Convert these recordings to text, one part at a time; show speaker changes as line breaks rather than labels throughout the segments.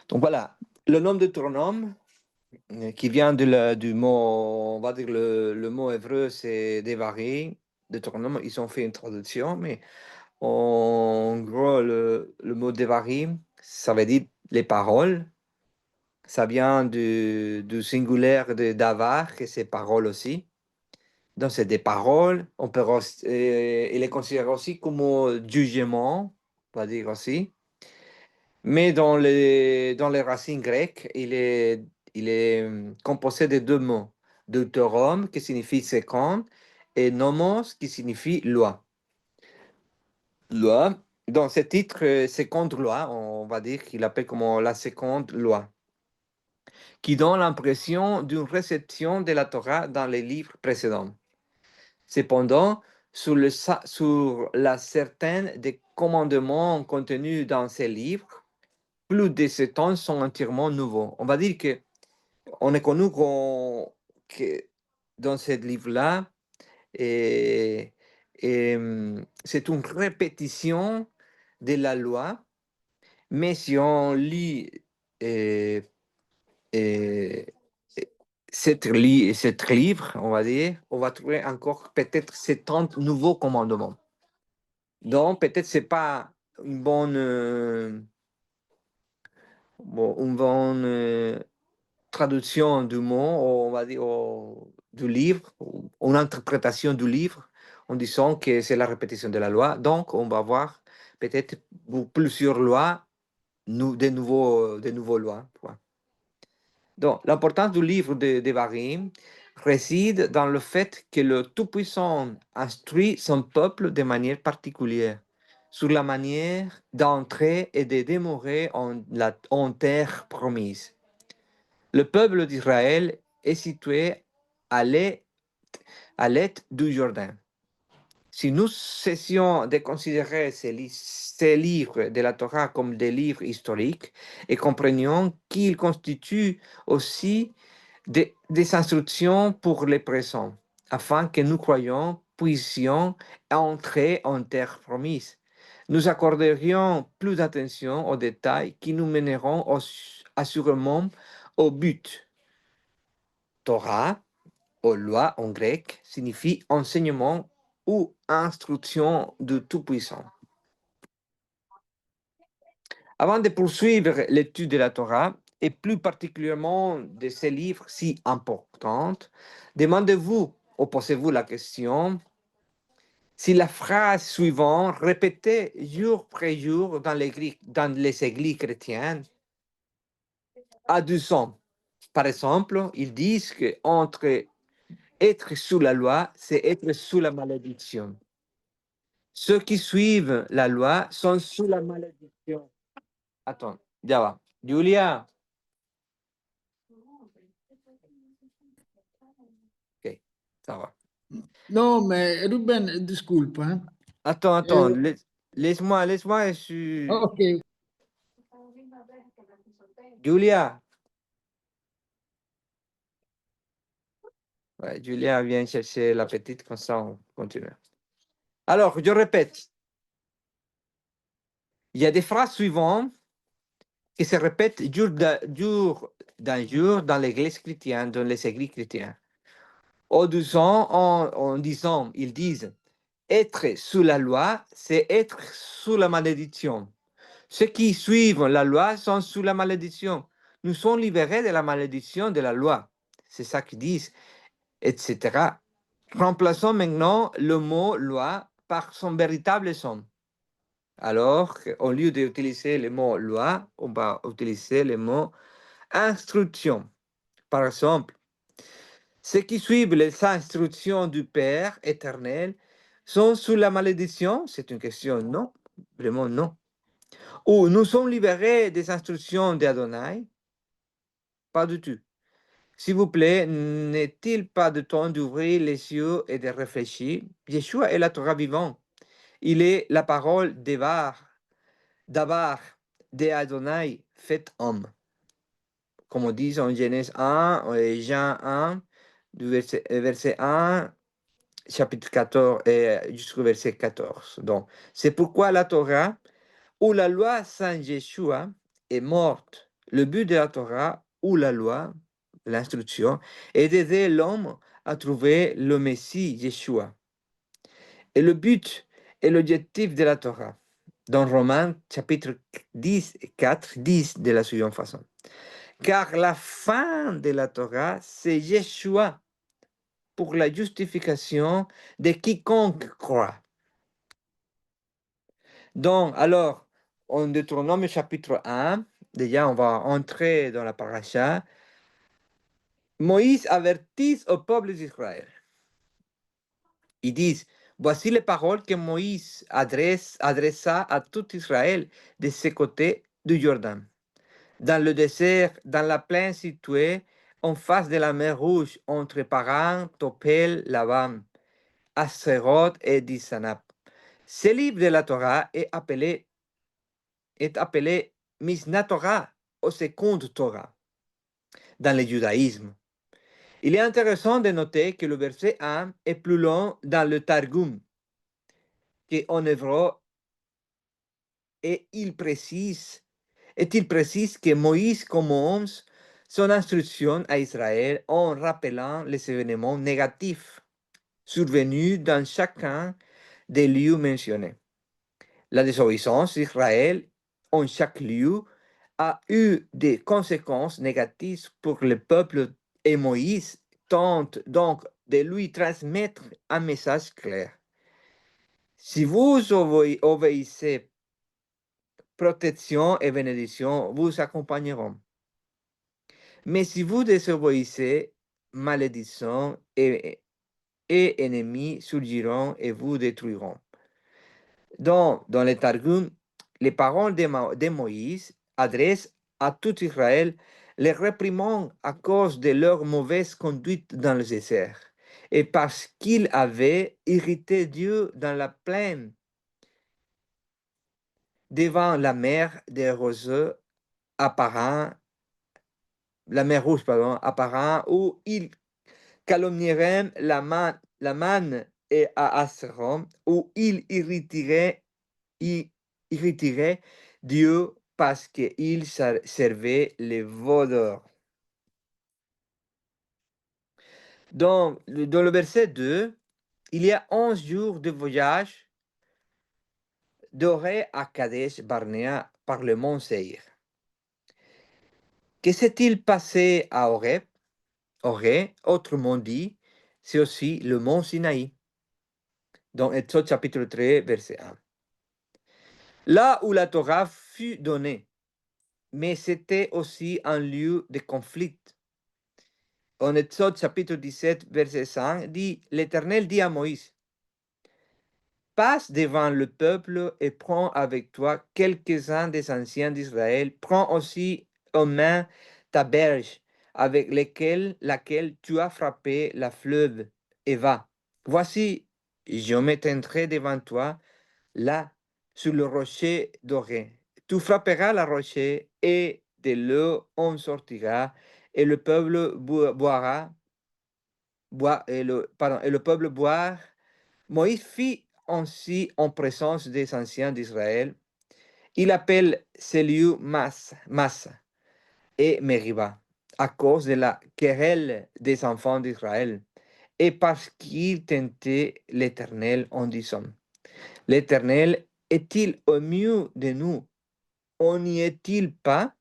Donc voilà, le nom Deutéronome, qui vient du mot, on va dire le mot hébreu, c'est Devarim. Deutéronome, ils ont fait une traduction, mais en gros, le mot Devarim, ça veut dire les paroles. Ça vient du singulier de Davar, que c'est parole aussi. Donc, c'est des paroles. On peut, il est considéré aussi comme jugement, on va dire aussi. Mais dans les racines grecques, il est composé de deux mots. Deutéron, qui signifie 50, et nomos, qui signifie loi. Loi. Dans ce titre, seconde loi, on va dire qu'il appelle comme la seconde loi, qui donne l'impression d'une réception de la Torah dans les livres précédents. Cependant, sur la certaine des commandements contenus dans ces livres, plus de ces temps sont entièrement nouveaux. On va dire que on est connu que dans ce livre-là, et, c'est une répétition de la loi, mais si on lit euh, euh, cette livre, on va dire, on va trouver encore peut-être 70 nouveaux commandements. Donc, peut-être c'est pas une bonne, une bonne traduction du mot, on va dire, du livre, une interprétation du livre, en disant que c'est la répétition de la loi. Donc, on va voir peut-être plusieurs lois, des nouveaux lois. Voilà. Donc, l'importance du livre de Devarim réside dans le fait que le Tout-Puissant instruit son peuple de manière particulière sur la manière d'entrer et de demeurer en terre promise. Le peuple d'Israël est situé à l'est du Jourdain. Si nous cessions de considérer ces livres de la Torah comme des livres historiques et comprenions qu'ils constituent aussi des instructions pour les présents, afin que nous croyons puissions entrer en terre promise, nous accorderions plus d'attention aux détails qui nous mèneront assurément au but. Torah, ou loi en grec, signifie enseignement ou instruction du Tout-Puissant. Avant de poursuivre l'étude de la Torah, et plus particulièrement de ces livres si importants, demandez-vous ou posez-vous la question si la phrase suivante, répétée jour après jour dans les églises chrétiennes, a du sens. Par exemple, ils disent qu'entre être sous la loi, c'est être sous la malédiction. Ceux qui suivent la loi sont sous la malédiction. Attends, ya va. Julia. Ok, ça va.
No, mais Ruben, disculpa.
Attends, laisse-moi,
Ok,
Julia. Ouais, Julia vient chercher la petite, comme ça on continue. Alors, je répète. Il y a des phrases suivantes qui se répètent jour d'un jour dans l'église chrétienne, dans les églises chrétiennes. En disant, ils disent, être sous la loi, c'est être sous la malédiction. Ceux qui suivent la loi sont sous la malédiction. Nous sommes libérés de la malédiction de la loi. C'est ça qu'ils disent, etc. Remplaçons maintenant le mot loi par son véritable sens. Alors, au lieu d'utiliser le mot loi, on va utiliser le mot instruction. Par exemple, ceux qui suivent les instructions du Père éternel sont sous la malédiction? C'est une question, non? Vraiment, non. Ou nous sommes libérés des instructions d'Adonai? Pas du tout. S'il vous plaît, n'est-il pas de temps d'ouvrir les yeux et de réfléchir? Yeshua est la Torah vivante. Il est la parole d'Avar, d'Adonai, fait homme. Comme on dit en Genèse 1, Jean 1, du verset 1, chapitre 14 jusqu'au verset 14. Donc, c'est pourquoi la Torah, ou la loi sans Yeshua, est morte. Le but de la Torah ou la loi, l'instruction, est d'aider l'homme à trouver le Messie, Yeshua. Et le but et l'objectif de la Torah, dans Romains chapitre 10, 4, 10 de la suivante façon. Car la fin de la Torah, c'est Yeshua pour la justification de quiconque croit. Donc, alors, en Deutéronome chapitre 1, déjà on va entrer dans la paracha, Moïse avertit au peuple d'Israël. Ils disent, voici les paroles que Moïse adressa à tout Israël de ce côté du Jordan. Dans le désert, dans la plaine située en face de la mer Rouge, entre Paran, Topel, Labam, Asseroth et Disanab. Ce livre de la Torah est appelé Mishnah Torah, ou seconde Torah, dans le judaïsme. Il est intéressant de noter que le verset 1 est plus long dans le Targum qu'en hébreu, et il précise que Moïse commence son instruction à Israël en rappelant les événements négatifs survenus dans chacun des lieux mentionnés. La désobéissance d'Israël en chaque lieu a eu des conséquences négatives pour le peuple et Moïse tente donc de lui transmettre un message clair. Si vous obéissez, protection et bénédiction vous accompagneront. Mais si vous désobéissez, malédiction et ennemis surgiront et vous détruiront. Dans les Targum, les paroles de Moïse adressent à tout Israël les réprimand à cause de leur mauvaise conduite dans le désert et parce qu'ils avaient irrité Dieu dans la plaine devant la mer des roseux apparent, la mer rouge, pardon, apparent, où ils calomnieraient la manne et à Asseron, où ils irriterait Dieu parce qu'il servait les voleurs. Dans le verset 2, il y a 11 jours de voyage d'Oré à Kadesh Barnea par le mont Seir. Que s'est-il passé à Oré? Oré, autrement dit, c'est aussi le mont Sinaï, dans Exode chapitre 3, verset 1. Là où la Torah fut donnée, mais c'était aussi un lieu de conflit. En Exode chapitre 17, verset 5, dit, l'Éternel dit à Moïse, passe devant le peuple et prends avec toi quelques-uns des anciens d'Israël. Prends aussi en main ta berge avec laquelle tu as frappé la fleuve et va. Voici, je m'éteindrai devant toi là sur le rocher doré. Tu frapperas la rocher et de l'eau en sortira et le peuple et le peuple boire. Moïse fit ainsi en présence des anciens d'Israël. Il appelle ces lieux Massa et Meriba à cause de la querelle des enfants d'Israël et parce qu'il tentait l'Éternel en disant, l'Éternel est-il au mieux de nous? On n'y est-il pas?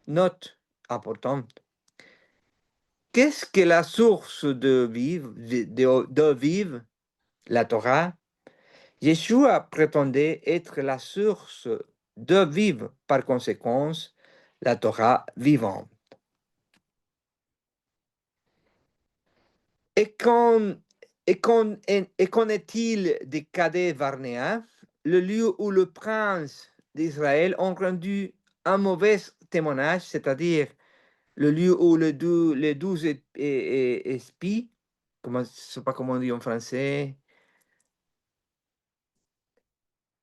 Note importante. Qu'est-ce que la source de vive, la Torah? Yeshua prétendait être la source de vive, par conséquence, la Torah vivante. Et qu'en est-il des cadets varnéens, le lieu où le prince d'Israël ont rendu un mauvais témoignage, c'est-à-dire le lieu où les 12 espies, je ne sais pas comment on dit en français,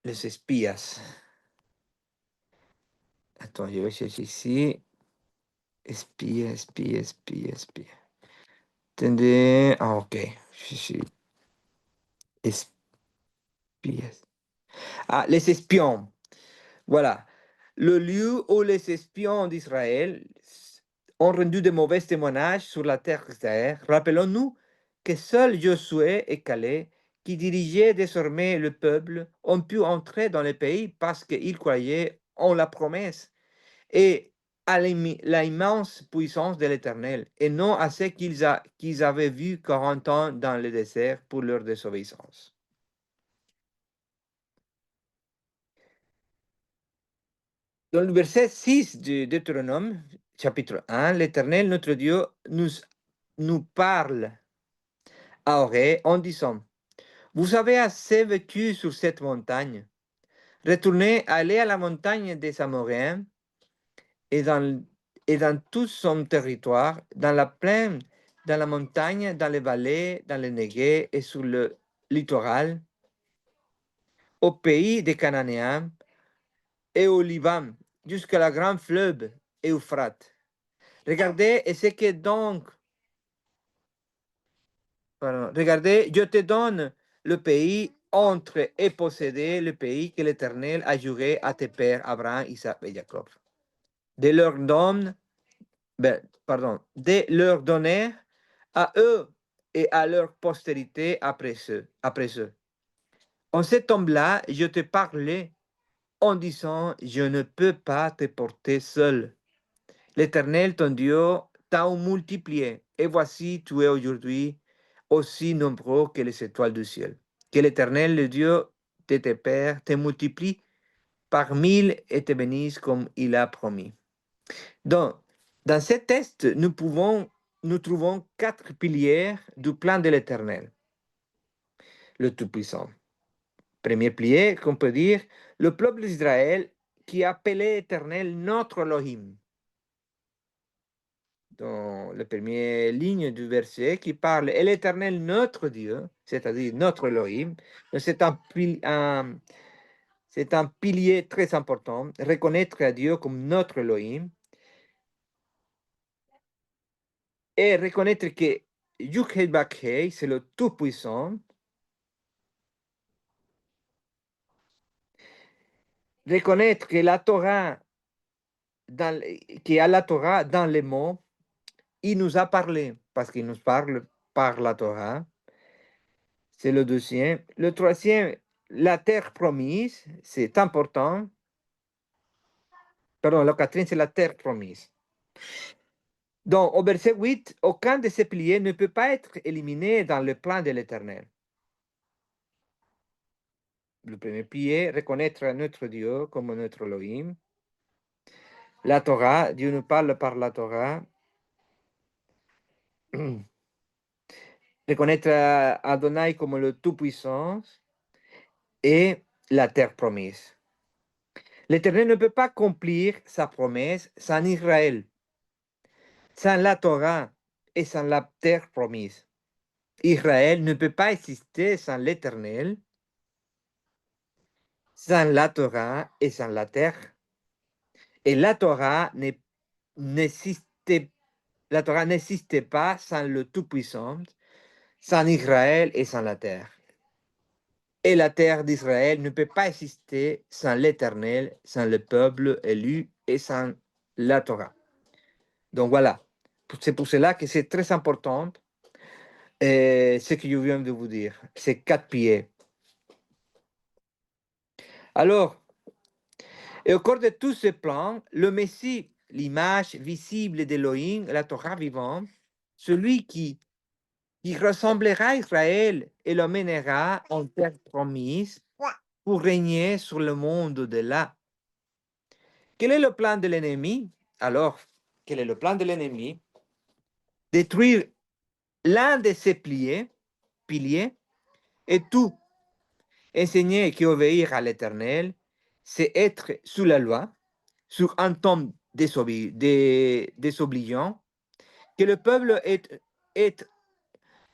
les espias. Attends, je vais chercher ici. Espía. Attendez. Ah, ok. Je suis espías. Ah, les espions. Voilà. le lieu où les espions d'Israël ont rendu de mauvais témoignages sur la terre d'Israël. Rappelons-nous que seuls Josué et Calais, qui dirigeaient désormais le peuple, ont pu entrer dans le pays parce qu'ils croyaient en la promesse et à l'immense puissance de l'Éternel, et non à ce qu'ils avaient vu 40 ans dans le désert pour leur désobéissance. Dans le verset 6 de Deutéronome, chapitre 1, l'Éternel, notre Dieu, nous parle à oreille en disant, vous avez assez vécu sur cette montagne. Retournez, allez à la montagne des Amoréens et dans tout son territoire, dans la plaine, dans la montagne, dans les vallées, dans les Négué et sur le littoral, au pays des Cananéens et au Liban, jusqu'à la grande fleuve Euphrate. Regardez, et c'est que donc, regardez, je te donne le pays, entre et posséder le pays que l'Éternel a juré à tes pères, Abraham, Isaac et Jacob. De leur donne, de leur donner à eux et à leur postérité après eux. En cet homme-là, je te parlais en disant, je ne peux pas te porter seul. L'Éternel, ton Dieu, t'a multiplié, et voici, tu es aujourd'hui aussi nombreux que les étoiles du ciel. Que l'Éternel, le Dieu de tes pères, te multiplie par 1000 et te bénisse comme il a promis. Donc, dans ce texte, nous trouvons 4 piliers du plan de l'Éternel, le Tout-Puissant. Premier pilier, qu'on peut dire, le peuple d'Israël qui a appelé l'Éternel notre Elohim. Dans la première ligne du verset qui parle et l'Éternel notre Dieu, c'est-à-dire notre Elohim, c'est un pilier très important, reconnaître à Dieu comme notre Elohim et reconnaître que Yud-Heh-Vav-Heh, c'est le Tout-Puissant, reconnaître que la Torah, qu'il y a la Torah dans les mots, il nous a parlé, parce qu'il nous parle par la Torah. C'est le deuxième. Le troisième, la terre promise, c'est important. Pardon, le quatrième, c'est la terre promise. Donc, au verset 8, aucun de ces piliers ne peut pas être éliminé dans le plan de l'Éternel. Le premier pilier, reconnaître notre Dieu comme notre Elohim. La Torah, Dieu nous parle par la Torah. Reconnaître Adonai comme le Tout-Puissant et la terre promise. L'Éternel ne peut pas accomplir sa promesse sans Israël, sans la Torah et sans la terre promise. Israël ne peut pas exister sans l'Éternel, sans la Torah et sans la terre. Et la Torah n'existait pas sans le Tout-Puissant, sans Israël et sans la terre. Et la terre d'Israël ne peut pas exister sans l'Éternel, sans le peuple élu et sans la Torah. Donc voilà, c'est pour cela que c'est très important ce que je viens de vous dire, ces 4 pieds. Alors, et au cours de tous ces plans, le Messie, l'image visible d'Élohim, la Torah vivante, celui qui ressemblera à Israël et le mènera en terre promise pour régner sur le monde de là. Quel est le plan de l'ennemi? Alors, quel est le plan de l'ennemi? Détruire l'un de ses piliers, et tout. Enseigner qui obéir à l'Éternel, c'est être sous la loi, sur un temps désobligeant, que le peuple est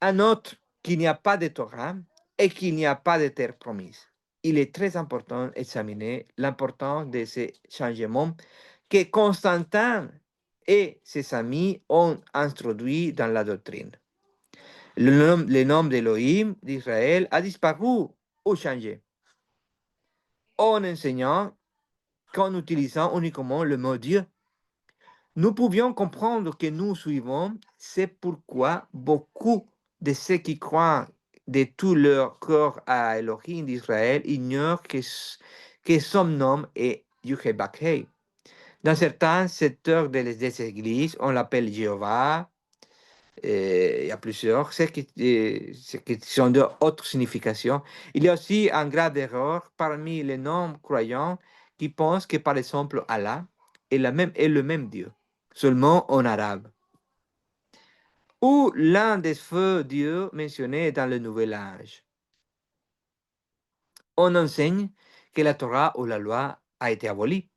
un autre qu'il n'y a pas de Torah et qu'il n'y a pas de terre promise. Il est très important d'examiner l'importance de ces changements que Constantin et ses amis ont introduits dans la doctrine. Le nom d'Élohim d'Israël a disparu ou changé en enseignant qu'en utilisant uniquement le mot Dieu. Nous pouvions comprendre que nous suivons, c'est pourquoi beaucoup de ceux qui croient de tout leur corps à Elohim d'Israël ignorent que son nom est Yuhebakhe. Dans certains secteurs des églises, on l'appelle Jéhovah. Il y a plusieurs, qui sont d'autres significations. Il y a aussi un grave erreur parmi les non-croyants qui pensent que, par exemple, Allah est le même Dieu, seulement en arabe, ou l'un des feux dieux mentionnés dans le Nouvel Âge. On enseigne que la Torah ou la loi a été abolie.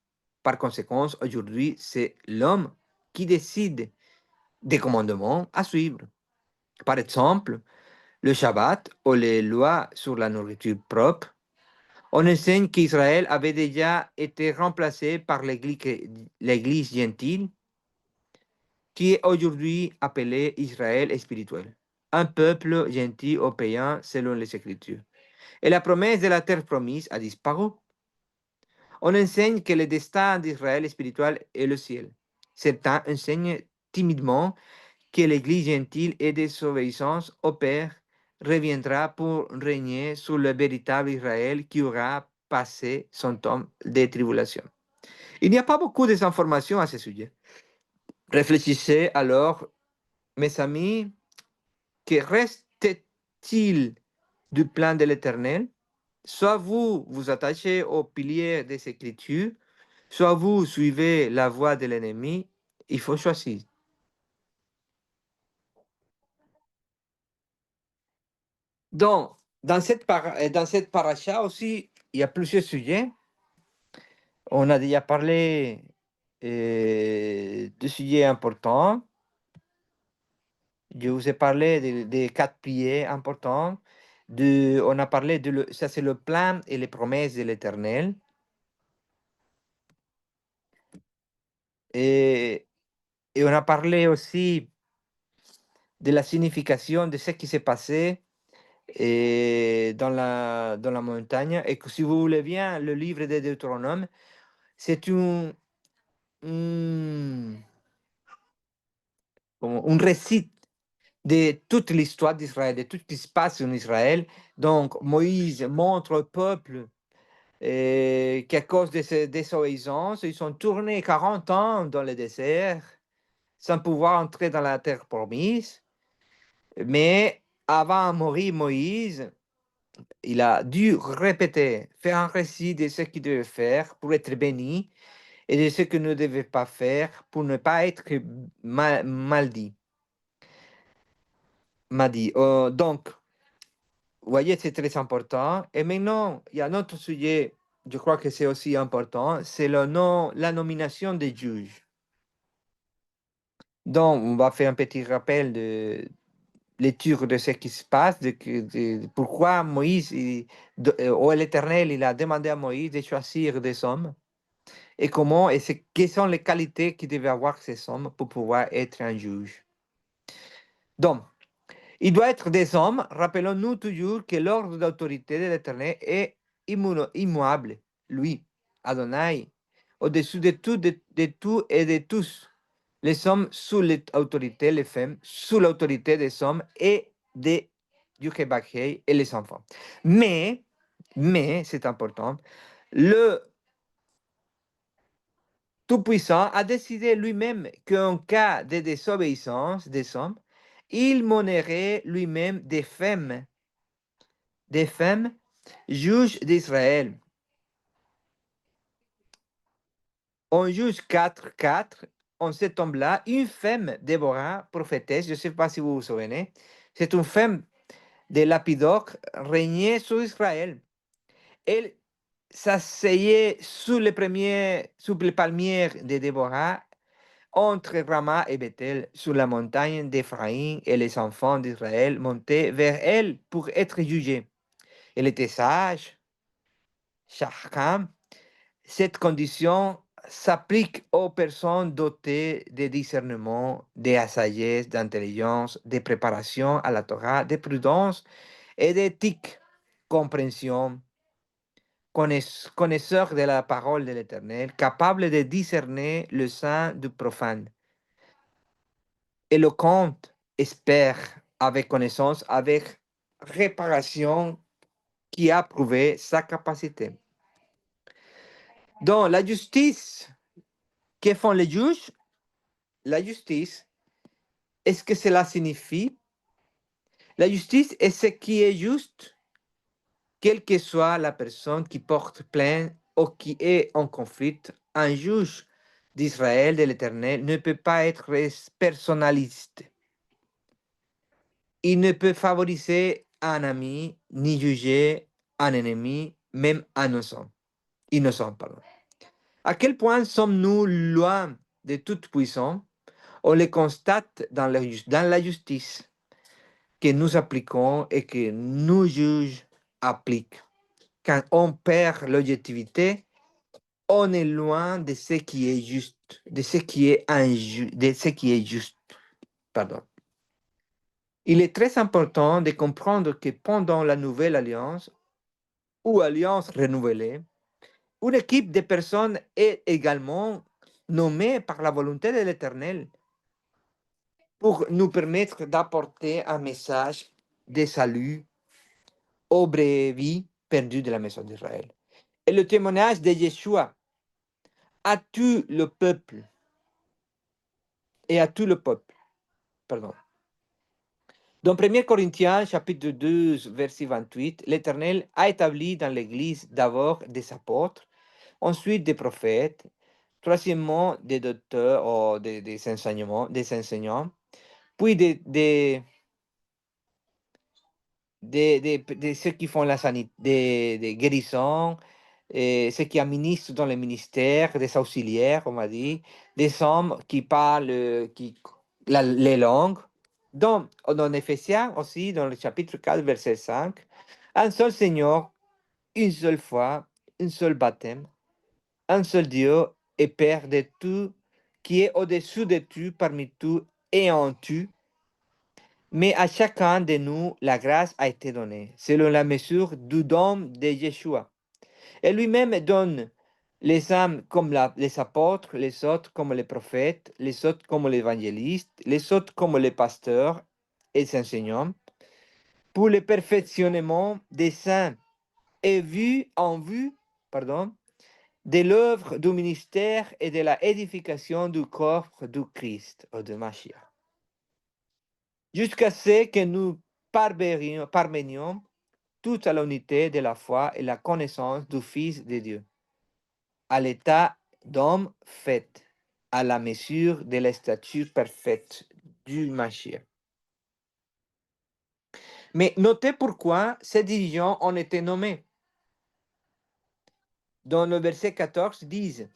Par conséquent, aujourd'hui, c'est l'homme qui décide des commandements à suivre. Par exemple, le Shabbat ou les lois sur la nourriture propre. On enseigne qu'Israël avait déjà été remplacé par l'Église gentile, qui est aujourd'hui appelée Israël spirituel, un peuple gentil ou payant selon les Écritures. Et la promesse de la terre promise a disparu. On enseigne que le destin d'Israël spirituel est le ciel. Certains enseignent timidement que l'Église gentile et désobéissance au Père reviendra pour régner sur le véritable Israël qui aura passé son temps de tribulation. Il n'y a pas beaucoup d'informations à ce sujet. Réfléchissez alors, mes amis, que reste-t-il du plan de l'Éternel? Soit vous vous attachez aux piliers des Écritures, soit vous suivez la voie de l'ennemi. Il faut choisir. Donc, dans cette paracha aussi, il y a plusieurs sujets. On a déjà parlé de sujets importants. Je vous ai parlé des quatre prières importants. On a parlé ça c'est le plan et les promesses de l'Éternel. Et, et on a parlé aussi de la signification de ce qui s'est passé dans la montagne. Et que si vous voulez bien, le livre de Deutéronome, c'est un, un récit de toute l'histoire d'Israël, de tout ce qui se passe en Israël. Donc, Moïse montre au peuple qu'à cause de cette désobéissance, ils sont tournés 40 ans dans le désert sans pouvoir entrer dans la terre promise. Mais avant de mourir, Moïse, il a dû répéter, faire un récit de ce qu'il devait faire pour être béni et de ce qu'il ne devait pas faire pour ne pas être maudit. Donc, vous voyez, c'est très important. Et maintenant, il y a un autre sujet, je crois que c'est aussi important, c'est la nomination des juges. Donc, on va faire un petit rappel de lecture de ce qui se passe, pourquoi Moïse, ou l'Éternel, il a demandé à Moïse de choisir des hommes, et comment, quelles sont les qualités qu'il devait avoir ces hommes pour pouvoir être un juge. Donc, il doit être des hommes. Rappelons-nous toujours que l'ordre d'autorité de l'Éternel est immuable. Lui, Adonai, au-dessus de tout, de tout et de tous. Les hommes sous l'autorité, les femmes sous l'autorité des hommes et des Yuhebakhe et les enfants. Mais, c'est important, le Tout-Puissant a décidé lui-même qu'en cas de désobéissance des hommes, il mènerait lui-même des femmes juges d'Israël. En juge 4, en ce temps-là, une femme, Déborah, prophétesse, je ne sais pas si vous vous souvenez, c'est une femme de Lapidoc, régnait sur Israël. Elle s'asseyait sous les palmiers de Déborah, entre Rama et Bethel, sur la montagne d'Éphraïm, et les enfants d'Israël montaient vers elle pour être jugés. Elle était sage, Shacham. Cette condition s'applique aux personnes dotées de discernement, de sagesse, d'intelligence, de préparation à la Torah, de prudence et d'éthique, compréhension connaisseur de la parole de l'Éternel, capable de discerner le saint du profane. Éloquent, espère, avec connaissance, avec réparation, qui a prouvé sa capacité. Dans la justice, que font les juges? La justice, est-ce que cela signifie? La justice est ce qui est juste, quelle que soit la personne qui porte plainte ou qui est en conflit. Un juge d'Israël, de l'Éternel, ne peut pas être personnaliste. Il ne peut favoriser un ami, ni juger un ennemi, même un innocent. À quel point sommes-nous loin de toute puissance? On le constate dans la justice que nous appliquons et que nos juges appliquent. Quand on perd l'objectivité, on est loin de ce qui est juste, de ce qui est de ce qui est juste. Pardon. Il est très important de comprendre que pendant la nouvelle alliance ou alliance renouvelée, une équipe de personnes est également nommée par la volonté de l'Éternel pour nous permettre d'apporter un message de salut aux brebis perdues de la maison d'Israël. Et le témoignage de Yeshua à tout le peuple Pardon. Dans 1 Corinthiens, chapitre 12, verset 28, l'Éternel a établi dans l'Église d'abord des apôtres, ensuite des prophètes, troisièmement des docteurs ou des enseignants, puis de ceux qui font la sanité, des guérisons, et ceux qui administrent dans le ministère, des auxiliaires, on m'a dit, des hommes qui parlent les langues. Dans Éphésiens aussi, dans le chapitre 4, verset 5, un seul Seigneur, une seule foi, un seul baptême, un seul Dieu et Père de tout, qui est au-dessus de tout, parmi tout et en tout. Mais à chacun de nous, la grâce a été donnée, selon la mesure du don de Yeshua. Et lui-même donne les âmes comme les apôtres, les autres comme les prophètes, les autres comme les évangélistes, les autres comme les pasteurs et les enseignants, pour le perfectionnement des saints et en vue, de l'œuvre du ministère et de la édification du corps du Christ ou de Mashiach. Jusqu'à ce que nous parvenions toute à l'unité de la foi et la connaissance du Fils de Dieu, à l'état d'homme fait, à la mesure de la stature parfaite du Mashiach. Mais notez pourquoi ces dirigeants ont été nommés. Dans le verset 14, disent,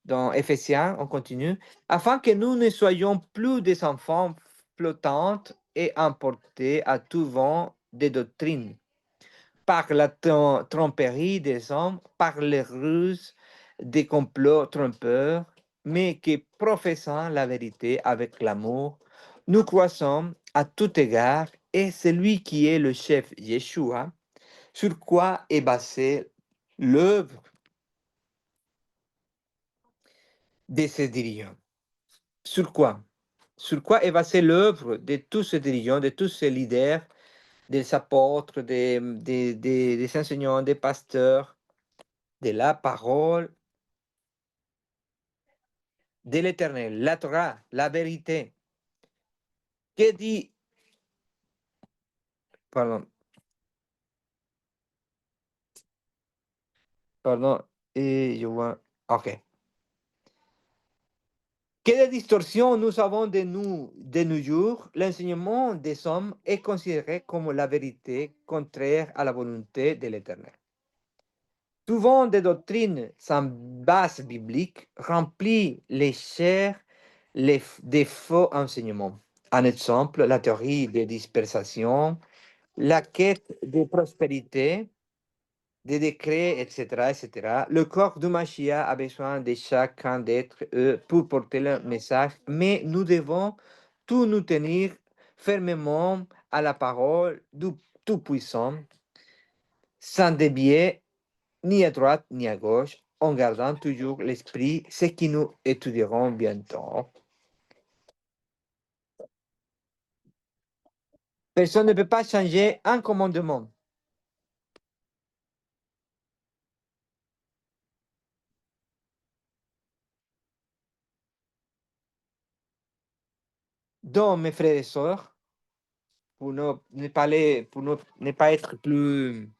dans Éphésiens, on continue, afin que nous ne soyons plus des enfants flottants et emportés à tout vent des doctrines, par la tromperie des hommes, par les ruses des complots trompeurs, mais que professant la vérité avec l'amour, nous croissons à tout égard, et celui qui est le chef Yeshua, sur quoi est basée l'œuvre de ces dirigeants. Sur quoi? Sur quoi est basée l'œuvre de tous ces dirigeants, de tous ces leaders, des apôtres, des enseignants, des pasteurs, de la parole de l'Éternel, la Torah, la vérité. Que dit, pardon, et je vois, ok. Quelle distorsion nous avons de nos jours, l'enseignement des hommes est considéré comme la vérité contraire à la volonté de l'Éternel. Souvent, des doctrines sans base biblique remplissent les chairs des faux enseignements. Un exemple, la théorie de dispersation, la quête de prospérité, des décrets, etc. Le corps du Mashiach a besoin de chacun d'être eux pour porter le message, mais nous devons tous nous tenir fermement à la parole du Tout-Puissant, sans dévier ni à droite ni à gauche, en gardant toujours l'esprit, ce que nous étudierons bientôt. Personne ne peut pas changer un commandement. Donc, mes frères et sœurs, pour ne pas être plus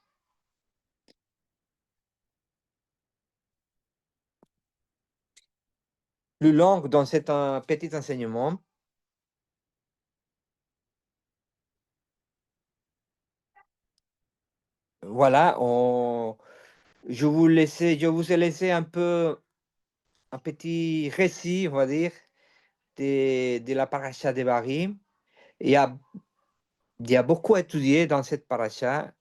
long dans cet petit enseignement, voilà, je vous ai laissé un peu un petit récit, on va dire, de la paracha de Bari. Il y a, il y a beaucoup à étudier dans cette paracha,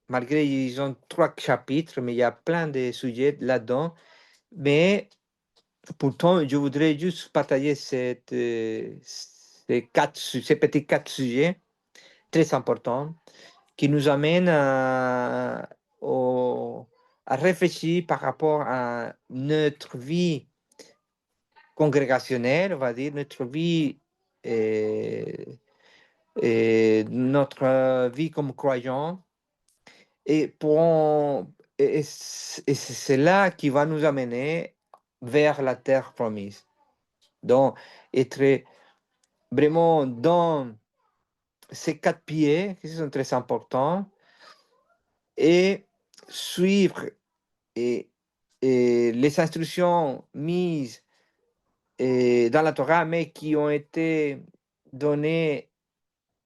malgré ils ont 3 chapitres, mais il y a plein de sujets là-dedans. Mais pourtant, je voudrais juste partager ces petits 4 sujets très importants qui nous amènent à réfléchir par rapport à notre vie congrégationnelle, on va dire, notre vie notre vie comme croyant. Et, c'est là qui va nous amener vers la terre promise. Donc, être vraiment dans ces 4 piliers qui sont très importants et suivre et, les instructions mises dans la Torah, mais qui ont été données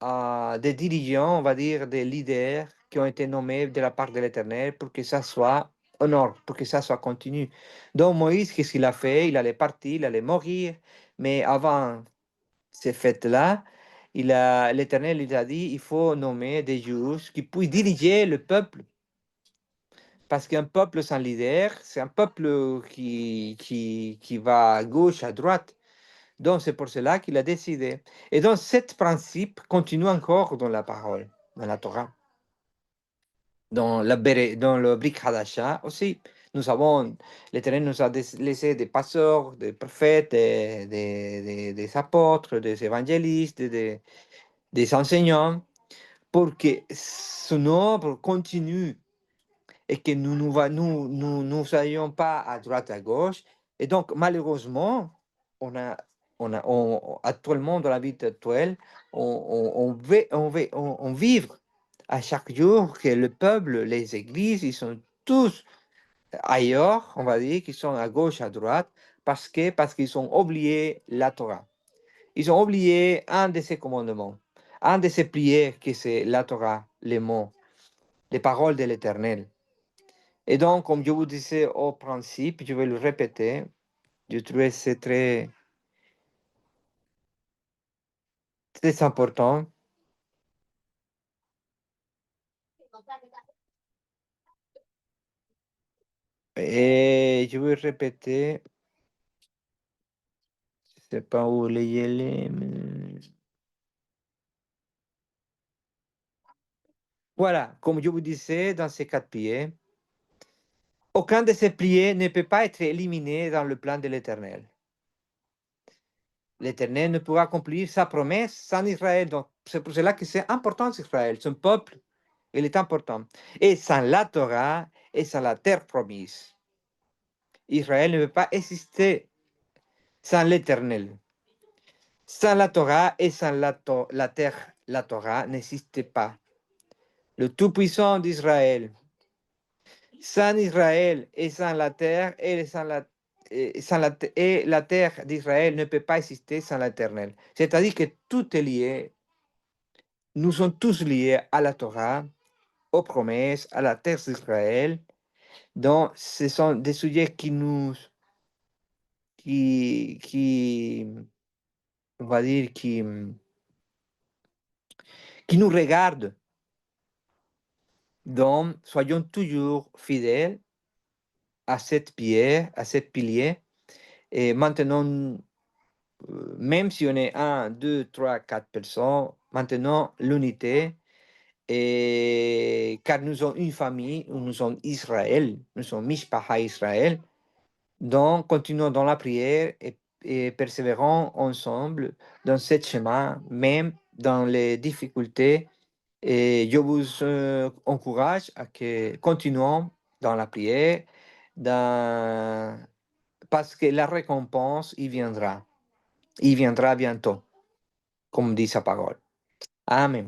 à des dirigeants, on va dire des leaders qui ont été nommés de la part de l'Éternel pour que ça soit en ordre, pour que ça soit continu. Donc Moïse, qu'est-ce qu'il a fait? Il allait partir, il allait mourir, mais avant ces fêtes-là, l'Éternel lui a dit, il faut nommer des juges qui puissent diriger le peuple. Parce qu'un peuple sans leader, c'est un peuple qui va à gauche, à droite. Donc, c'est pour cela qu'il a décidé. Et donc, ce principe continue encore dans la parole, dans la Torah. Dans le Brit Hadasha aussi, nous avons, l'Éternel nous a laissé des pasteurs, des prophètes, des apôtres, des évangélistes, des enseignants, pour que son œuvre continue et que nous soyons pas à droite, à gauche. Et donc, malheureusement, actuellement, dans la vie actuelle, on vivre à chaque jour que le peuple, les églises, ils sont tous ailleurs, on va dire, qu'ils sont à gauche, à droite, parce qu'ils ont oublié la Torah. Ils ont oublié un de ces commandements, un de ces prières que c'est la Torah, les mots, les paroles de l'Éternel. Et donc, comme je vous disais au principe, je vais le répéter, je trouvais c'est très, très important. Et je vais répéter, je ne sais pas où les aller, mais... Voilà, comme je vous disais, dans ces 4 piliers, aucun de ces piliers ne peut pas être éliminé dans le plan de l'Éternel. L'Éternel ne pourra accomplir sa promesse sans Israël. Donc, c'est pour cela que c'est important Israël, son peuple, il est important. Et sans la Torah et sans la terre promise. Israël ne peut pas exister sans l'Éternel. Sans la Torah et sans la terre, la Torah n'existe pas. Le Tout-Puissant d'Israël. Sans Israël et sans la terre et la terre d'Israël ne peut pas exister sans l'Éternel. C'est-à-dire que tout est lié. Nous sommes tous liés à la Torah, aux promesses, à la terre d'Israël. Donc, ce sont des sujets qui on va dire, qui nous regardent. Donc, soyons toujours fidèles à cette pierre, à cette pilier. Et maintenant, même si on est 1, 2, 3, 4 personnes, maintenant l'unité Et car nous sommes une famille, nous sommes Israël, nous sommes Mishpacha Israël. Donc, continuons dans la prière et persévérons ensemble dans ce chemin, même dans les difficultés. Et je vous encourage à que continuons dans la prière, parce que la récompense, il viendra. Il viendra bientôt, comme dit sa parole. Amen.